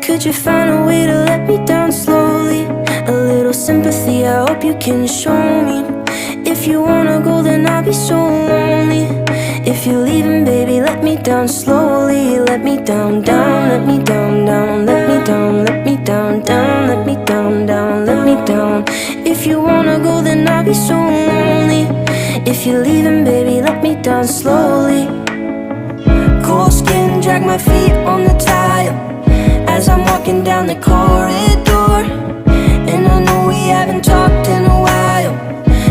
Could you find a way to let me down slowly? A little sympathy, I hope you can show me. If you wanna go, then I'll be so lonely. If you're leaving, baby, let me down slowly. Let me down, down, let me down, down, let me down, let me down, down, let me down, down, let me down. If you wanna go, then I'll be so lonely. If you're leaving, baby, let me down slowly. Cold skin, drag my feet on the tile as I'm walking down the corridor. And I know we haven't talked in a while,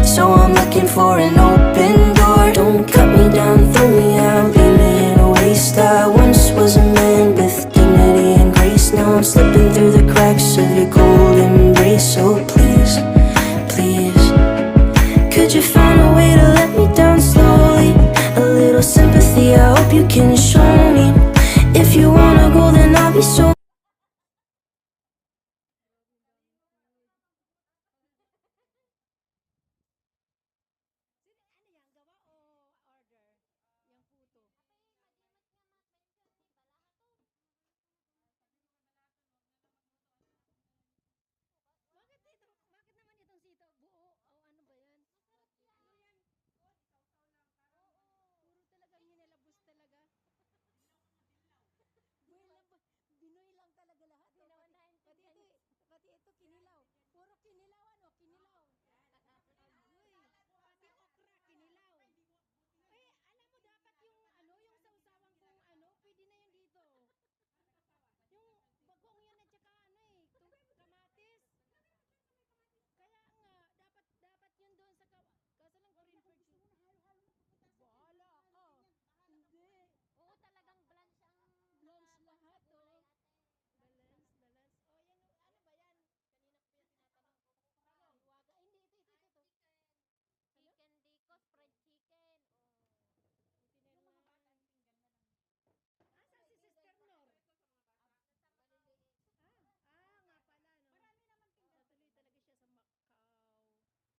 so I'm looking for an open door. Don't cut me down, throw me out, leave me in a waste. I once was a man with dignity and grace. Now I'm slipping through the cracks of your cold embrace. So please, please, could you find a way to let me down slowly? A little sympathy, I hope you can show me. If you wanna go, then I'll be so. Pati ito kinilaw. Puro kinilaw, ano? Kinilaw.